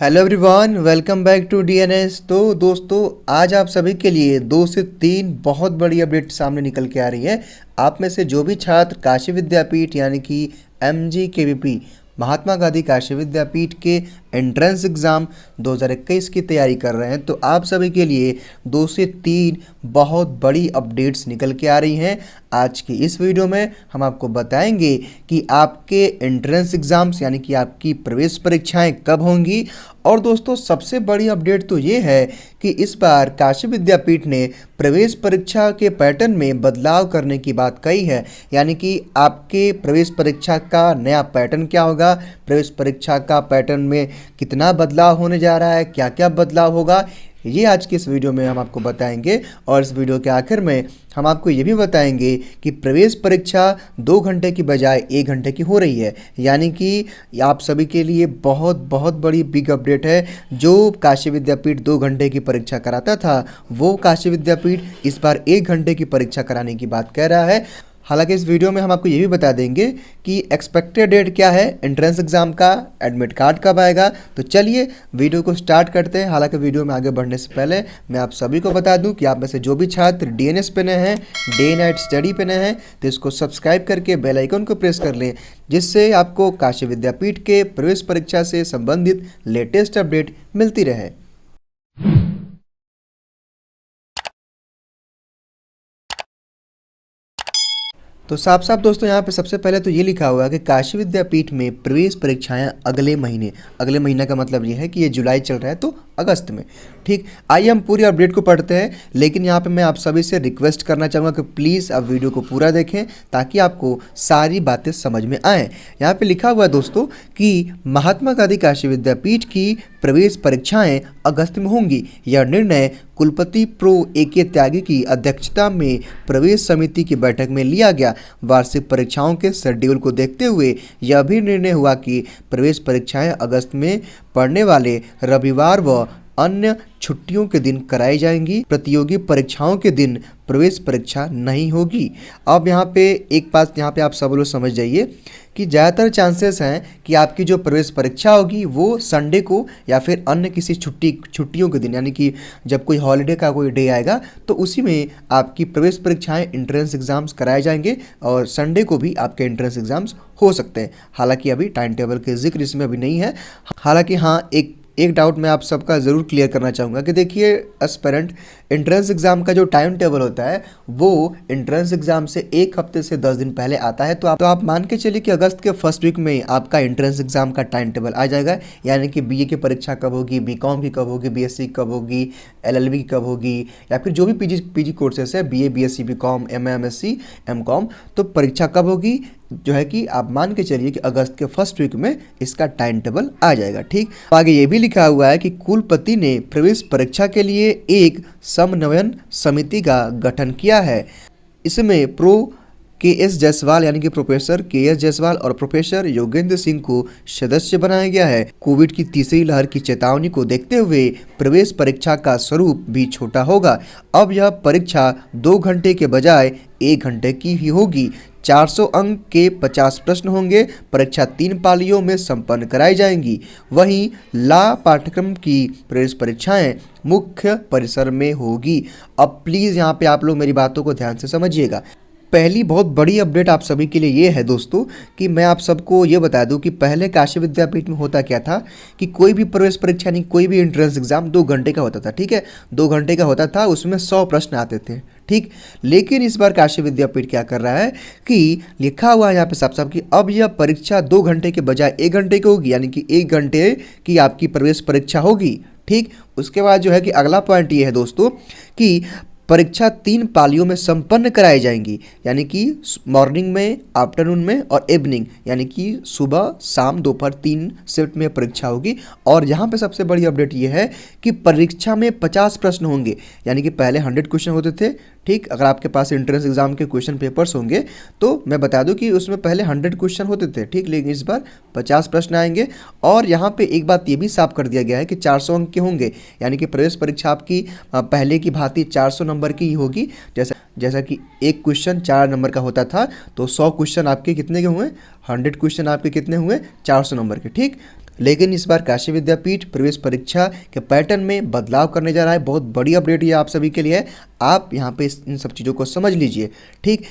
Hello everyone, welcome back to DNS. तो दोस्तों, आज आप सभी के लिए 2 से 3 बहुत बड़ी अपडेट सामने निकल के आ रही है। आप में से जो भी छात्र काशी विद्यापीठ यानी कि MGKVP महात्मा गांधी काशी विद्यापीठ के एंट्रेंस एग्ज़ाम 2021 की तैयारी कर रहे हैं, तो आप सभी के लिए 2 से 3 बहुत बड़ी अपडेट्स निकल के आ रही हैं। आज की इस वीडियो में हम आपको बताएंगे कि आपके एंट्रेंस एग्ज़ाम्स यानी कि आपकी प्रवेश परीक्षाएं कब होंगी। और दोस्तों, सबसे बड़ी अपडेट तो ये है कि इस बार काशी विद्यापीठ ने प्रवेश परीक्षा के पैटर्न में बदलाव करने की बात कही है। यानी कि आपके प्रवेश परीक्षा का नया पैटर्न क्या होगा, प्रवेश परीक्षा का पैटर्न में कितना बदलाव होने जा रहा है, क्या क्या बदलाव होगा, ये आज की इस वीडियो में हम आपको बताएंगे। और इस वीडियो के आखिर में हम आपको ये भी बताएंगे कि प्रवेश परीक्षा 2 घंटे की बजाय 1 घंटे की हो रही है। यानी कि आप सभी के लिए बहुत बहुत बड़ी बिग अपडेट है। जो काशी विद्यापीठ 2 घंटे की परीक्षा कराता था, वो काशी विद्यापीठ इस बार 1 घंटे की परीक्षा कराने की बात कह रहा है। हालांकि इस वीडियो में हम आपको ये भी बता देंगे कि एक्सपेक्टेड डेट क्या है एंट्रेंस एग्ज़ाम का, एडमिट कार्ड कब आएगा। तो चलिए वीडियो को स्टार्ट करते हैं। हालांकि वीडियो में आगे बढ़ने से पहले मैं आप सभी को बता दूं कि आप में से जो भी छात्र डीएनएस पे नए हैं, डे नाइट स्टडी पे नए हैं, तो इसको सब्सक्राइब करके बेल आइकन को प्रेस कर लें, जिससे आपको काशी विद्यापीठ के प्रवेश परीक्षा से संबंधित लेटेस्ट अपडेट मिलती रहे। तो साफ साफ दोस्तों, यहाँ पे सबसे पहले तो ये लिखा हुआ है कि काशी विद्यापीठ में प्रवेश परीक्षाएं अगले महीने का मतलब ये है कि ये जुलाई चल रहा है, तो अगस्त में। ठीक, आइए हम पूरी अपडेट को पढ़ते हैं। लेकिन यहाँ पे मैं आप सभी से रिक्वेस्ट करना चाहूँगा कि प्लीज़ आप वीडियो को पूरा देखें ताकि आपको सारी बातें समझ में आएँ। यहाँ पे लिखा हुआ है दोस्तों कि महात्मा गांधी काशी विद्यापीठ की प्रवेश परीक्षाएं अगस्त में होंगी। यह निर्णय कुलपति प्रो AK त्यागी की अध्यक्षता में प्रवेश समिति की बैठक में लिया गया। वार्षिक परीक्षाओं के शेड्यूल को देखते हुए यह भी निर्णय हुआ कि प्रवेश परीक्षाएं अगस्त में पड़ने वाले रविवार व अन्य छुट्टियों के दिन कराई जाएंगी। प्रतियोगी परीक्षाओं के दिन प्रवेश परीक्षा नहीं होगी। अब यहाँ पे एक बात यहाँ पे आप सब लोग समझ जाइए कि ज़्यादातर चांसेस हैं कि आपकी जो प्रवेश परीक्षा होगी वो संडे को या फिर अन्य किसी छुट्टियों के दिन, यानी कि जब कोई हॉलीडे का कोई डे आएगा तो उसी में आपकी प्रवेश परीक्षाएं एंट्रेंस एग्ज़ाम्स कराए जाएंगे और संडे को भी आपके एंट्रेंस एग्ज़ाम्स हो सकते हैं। हालांकि अभी टाइम टेबल के जिक्र इसमें अभी नहीं है। हालांकि हाँ, एक डाउट मैं आप सबका ज़रूर क्लियर करना चाहूँगा कि देखिए, एस्पिरेंट एंट्रेंस एग्ज़ाम का जो टाइम टेबल होता है वो एंट्रेंस एग्ज़ाम से 1 हफ्ते से 10 दिन पहले आता है। तो आप मान के चलिए कि अगस्त के फर्स्ट वीक में आपका एंट्रेंस एग्ज़ाम का टाइम टेबल आ जाएगा। यानी कि BA की परीक्षा कब होगी, BCom की कब होगी, BSc कब होगी, LLB की कब होगी, या फिर जो भी PG कोर्सेस है, BA BSc BCom MA MSc MCom, तो परीक्षा कब होगी जो है कि आप मान के चलिए कि अगस्त के फर्स्ट वीक में इसका टाइम टेबल आ जाएगा। ठीक, आगे ये भी लिखा हुआ है कि कुलपति ने प्रवेश परीक्षा के लिए एक समन्वयन समिति का गठन किया है। इसमें प्रो KS जायसवाल यानी कि प्रोफेसर KS जायसवाल और प्रोफेसर योगेंद्र सिंह को सदस्य बनाया गया है। कोविड की तीसरी लहर की चेतावनी को देखते हुए प्रवेश परीक्षा का स्वरूप भी छोटा होगा। अब यह परीक्षा 2 घंटे के बजाय 1 घंटे की ही होगी। 400 अंक के 50 प्रश्न होंगे। परीक्षा 3 पालियों में संपन्न कराई जाएंगी। वहीं ला पाठ्यक्रम की प्रवेश परीक्षाएं मुख्य परिसर में होगी। अब प्लीज़ यहाँ पे आप लोग मेरी बातों को ध्यान से समझिएगा। पहली बहुत बड़ी अपडेट आप सभी के लिए ये है दोस्तों कि मैं आप सबको ये बता दूं कि पहले काशी विद्यापीठ में होता क्या था कि कोई भी प्रवेश परीक्षा नहीं, कोई भी एंट्रेंस एग्जाम 2 घंटे का होता था। ठीक है, 2 घंटे का होता था, उसमें 100 प्रश्न आते थे। ठीक, लेकिन इस बार काशी विद्यापीठ क्या कर रहा है कि लिखा हुआ है यहाँ पे साफ साफ कि अब यह परीक्षा 2 घंटे के बजाय 1 घंटे की होगी। यानी कि 1 घंटे की आपकी प्रवेश परीक्षा होगी। ठीक, उसके बाद जो है कि अगला पॉइंट ये है दोस्तों कि परीक्षा 3 पालियों में संपन्न कराई जाएंगी। यानी कि मॉर्निंग में, आफ्टरनून में और इवनिंग, यानी कि सुबह शाम दोपहर 3 शिफ्ट में परीक्षा होगी। और यहाँ पे सबसे बड़ी अपडेट ये है कि परीक्षा में 50 प्रश्न होंगे। यानी कि पहले 100 क्वेश्चन होते थे। ठीक, अगर आपके पास एंट्रेंस एग्जाम के क्वेश्चन पेपर्स होंगे तो मैं बता दूं कि उसमें पहले 100 क्वेश्चन होते थे। ठीक, लेकिन इस बार 50 प्रश्न आएंगे। और यहाँ पे एक बात ये भी साफ कर दिया गया है कि 400 अंक के होंगे। यानी कि प्रवेश परीक्षा आपकी पहले की भांति 400 नंबर की ही होगी। जैसा कि एक क्वेश्चन 4 नंबर का होता था, तो 100 क्वेश्चन आपके कितने के हुए, 100 क्वेश्चन आपके कितने हुए, 400 नंबर के। ठीक, लेकिन इस बार काशी विद्यापीठ प्रवेश परीक्षा के पैटर्न में बदलाव करने जा रहा है। बहुत बड़ी अपडेट ये आप सभी के लिए है, आप यहाँ पे इन सब चीज़ों को समझ लीजिए। ठीक,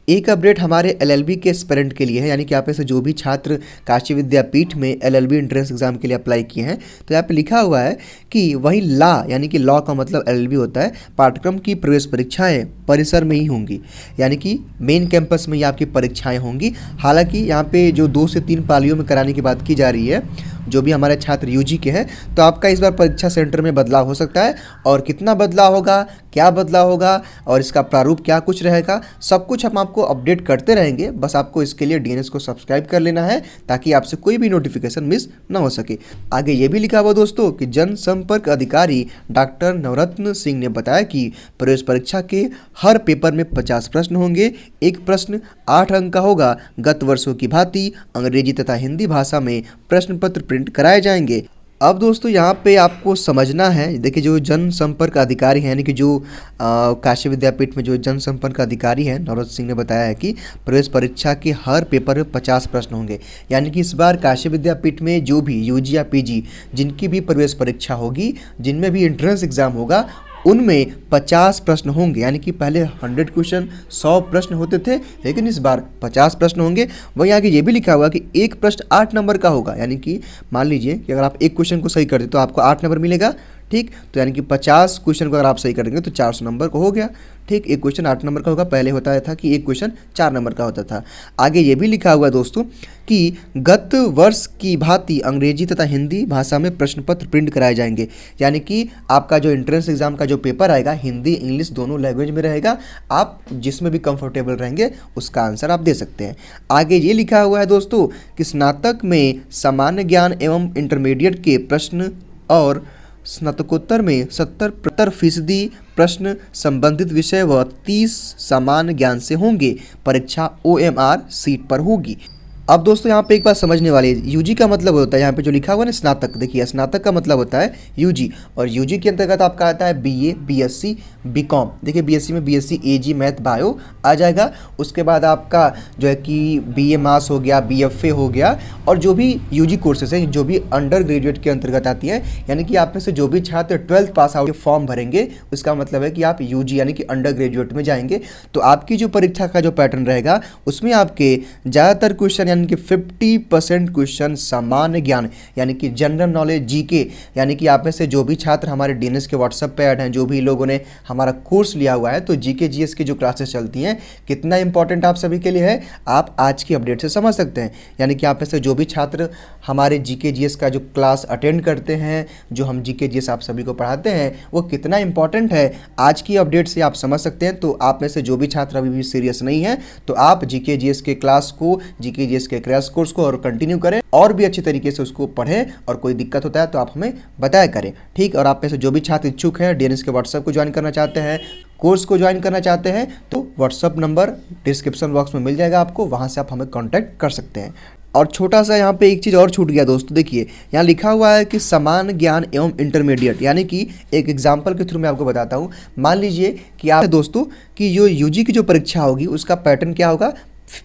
एक अपडेट हमारे एलएलबी के एस्पिरेंट के लिए है, यानी कि यहाँ पे से जो भी छात्र काशी विद्यापीठ में एलएलबी एंट्रेंस एग्जाम के लिए अप्लाई किए हैं, तो यहाँ पे लिखा हुआ है कि वही लॉ, यानी कि लॉ का मतलब एलएलबी होता है, पाठ्यक्रम की प्रवेश परीक्षाएं परिसर में ही होंगी, यानी कि मेन कैंपस में ही आपकी परीक्षाएं होंगी। हालांकि यहाँ पे जो 2 से 3 पालियों में कराने की बात की जा रही है, जो भी हमारे छात्र यूजी के हैं, तो आपका इस बार परीक्षा सेंटर में बदलाव हो सकता है। और कितना बदलाव होगा, क्या बदलाव होगा और इसका प्रारूप क्या कुछ रहेगा, सब कुछ हम आपको अपडेट करते रहेंगे। बस आपको इसके लिए डीएनएस को सब्सक्राइब कर लेना है ताकि आपसे कोई भी नोटिफिकेशन मिस ना हो सके। आगे ये भी लिखा हुआ दोस्तों कि जनसंपर्क अधिकारी डॉक्टर नवरत्न सिंह ने बताया कि प्रवेश परीक्षा के हर पेपर में 50 प्रश्न होंगे। एक प्रश्न 8 अंक का होगा। गत वर्षों की भांति अंग्रेजी तथा हिंदी भाषा में प्रश्न पत्र प्रिंट कराए जाएंगे। अब दोस्तों यहाँ पे आपको समझना है, देखिए जो जनसंपर्क अधिकारी हैं, यानी कि जो काशी विद्यापीठ में जो जनसंपर्क अधिकारी हैं नवरत्न सिंह ने बताया है कि प्रवेश परीक्षा के हर पेपर में 50 प्रश्न होंगे। यानी कि इस बार काशी विद्यापीठ में जो भी यूजी या पीजी जिनकी भी प्रवेश परीक्षा होगी, जिनमें भी एंट्रेंस एग्जाम होगा, उनमें 50 प्रश्न होंगे। यानी कि पहले 100 क्वेश्चन 100 प्रश्न होते थे, लेकिन इस बार 50 प्रश्न होंगे। वहीं आगे ये भी लिखा हुआ कि एक प्रश्न 8 नंबर का होगा। यानी कि मान लीजिए कि अगर आप एक क्वेश्चन को सही कर दे तो आपको 8 नंबर मिलेगा। ठीक, तो यानी कि 50 क्वेश्चन को अगर आप सही कर देंगे तो 400 नंबर को हो गया। ठीक, एक क्वेश्चन 8 नंबर का होगा, पहले होता था कि एक क्वेश्चन 4 नंबर का होता था। आगे ये भी लिखा हुआ है दोस्तों कि गत वर्ष की भांति अंग्रेजी तथा हिंदी भाषा में प्रश्न पत्र प्रिंट कराए जाएंगे। यानी कि आपका जो एंट्रेंस एग्जाम का जो पेपर आएगा, हिंदी इंग्लिश दोनों लैंग्वेज में रहेगा। आप जिसमें भी कंफर्टेबल रहेंगे उसका आंसर आप दे सकते हैं। आगे ये लिखा हुआ है दोस्तों कि स्नातक में सामान्य ज्ञान एवं इंटरमीडिएट के प्रश्न और स्नातकोत्तर में 70% प्रश्न संबंधित विषय व 30 सामान्य ज्ञान से होंगे। परीक्षा OMR सीट पर होगी। अब दोस्तों यहाँ पे एक बात समझने वाली है, यूजी का मतलब होता है, यहाँ पे जो लिखा हुआ है ना स्नातक, देखिए स्नातक का मतलब होता है यूजी, और यूजी के अंतर्गत आपका आता है बीए, बीएससी, बीकॉम। देखिए बीएससी में बीएससी एजी मैथ बायो आ जाएगा। उसके बाद आपका जो है कि बीए मास हो गया, बीएफए हो गया, और जो भी यूजी कोर्सेज हैं, जो भी अंडर ग्रेजुएट के अंतर्गत आती है। यानी कि आप में से जो भी छात्र 12th पास आउट फॉर्म भरेंगे, उसका मतलब है कि आप यूजी यानी कि अंडर ग्रेजुएट में जाएंगे। तो आपकी जो परीक्षा का जो पैटर्न रहेगा, उसमें आपके ज़्यादातर क्वेश्चन यानी कि 50% क्वेश्चन सामान्य ज्ञान यानी कि जनरल नॉलेज, जीके, यानी कि आप में से जो भी छात्र हमारे डीएनएस के व्हाट्सएप पे ऐड हैं, जो भी लोगों ने हमारा कोर्स लिया हुआ है, तो जीके जीएस की जो क्लासेस चलती हैं कितना इंपॉर्टेंट आप सभी के लिए है, आप आज की अपडेट से समझ सकते हैं। यानी कि आप में से जो भी छात्र हमारे जीके जीएस का जो क्लास अटेंड करते हैं, जो हम जीके जीएस आप सभी को पढ़ाते हैं, वो कितना इंपॉर्टेंट है आज की अपडेट से आप समझ सकते हैं। तो आप में से जो भी छात्र अभी भी सीरियस नहीं है, तो आप जीके जीएस के क्लास को, जीके जीएस के क्रैश कोर्स को और कंटिन्यू करें, और भी अच्छी तरीके से उसको पढ़ें, और कोई दिक्कत होता है तो आप हमें बताया करें। ठीक, और आप में से जो भी छात्र इच्छुक हैं, डीएनएस के व्हाट्सएप को ज्वाइन करना चाहते हैं, कोर्स को ज्वाइन करना चाहते हैं, तो व्हाट्सएप नंबर डिस्क्रिप्शन बॉक्स में मिल जाएगा आपको, वहाँ से आप हमें कॉन्टैक्ट कर सकते हैं। और छोटा सा यहाँ पे एक चीज़ और छूट गया दोस्तों, देखिए यहाँ लिखा हुआ है कि सामान्य ज्ञान एवं इंटरमीडिएट, यानी कि एक एग्जाम्पल के थ्रू मैं आपको बताता हूँ। मान लीजिए कि आप दोस्तों कि जो यूजी की जो परीक्षा होगी उसका पैटर्न क्या होगा,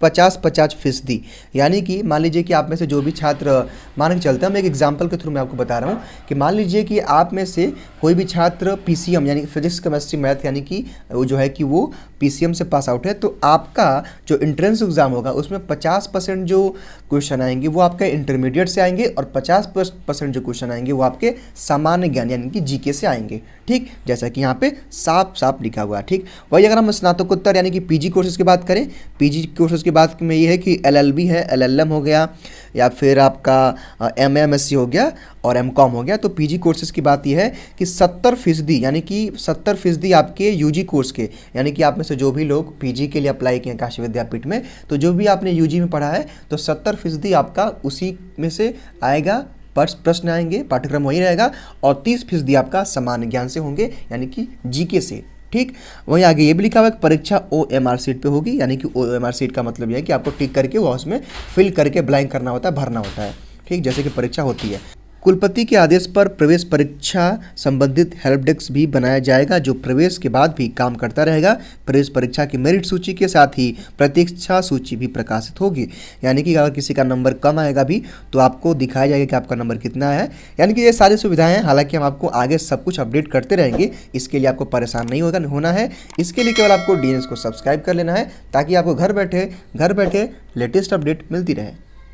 50-50%। यानी कि मान लीजिए कि आप में से जो भी छात्र, मान के चलते हैं, मैं एक एग्जांपल के थ्रू मैं आपको बता रहा हूँ कि मान लीजिए कि आप में से कोई भी छात्र पीसीएम यानी कि फिजिक्स केमिस्ट्री मैथ यानी कि वो जो है कि वो पीसीएम से पास आउट है, तो आपका जो एंट्रेंस एग्जाम होगा उसमें 50% जो क्वेश्चन आएंगे वो आपके इंटरमीडिएट से आएंगे, और 50% जो क्वेश्चन आएंगे वो आपके सामान्य ज्ञान यानी कि जीके से आएंगे। ठीक, जैसा कि यहाँ पे साफ साफ लिखा हुआ है। ठीक, वही अगर हम स्नातकोत्तर यानी कि पीजी कोर्सेज की बात करें, पीजी कोर्सेज की बात में ये है कि एलएलबी है, एलएलएम हो गया, या फिर आपका एमएमएससी हो गया और एमकॉम हो गया। तो पीजी कोर्सेज की बात यह है कि 70% यानी कि 70% आपके यूजी कोर्स के, यानी कि आप में से जो भी लोग पीजी के लिए अप्लाई किए हैं काशी विद्यापीठ में, तो जो भी आपने यूजी में पढ़ा है तो 70% आपका उसी में से आएगा, प्रश्न आएंगे, पाठ्यक्रम वही रहेगा, और 30% आपका सामान्य ज्ञान से होंगे यानी कि जीके से। ठीक, वहीं आगे ये भी लिखा हुआ है कि परीक्षा OMR सीट पे होगी। यानी कि OMR सीट का मतलब यह है कि आपको टिक करके वो उसमें फिल करके ब्लैंक करना होता है, भरना होता है। ठीक, जैसे कि परीक्षा होती है। कुलपति के आदेश पर प्रवेश परीक्षा संबंधित हेल्प डेस्क भी बनाया जाएगा, जो प्रवेश के बाद भी काम करता रहेगा। प्रवेश परीक्षा की मेरिट सूची के साथ ही प्रतीक्षा सूची भी प्रकाशित होगी, यानी कि अगर किसी का नंबर कम आएगा भी तो आपको दिखाया जाएगा कि आपका नंबर कितना है। यानी कि ये सारी सुविधाएं हैं। हालांकि हम आपको आगे सब कुछ अपडेट करते रहेंगे, इसके लिए आपको परेशान नहीं होना है। इसके लिए केवल आपको डीएनएस को सब्सक्राइब कर लेना है, ताकि आपको घर बैठे लेटेस्ट अपडेट मिलती रहे।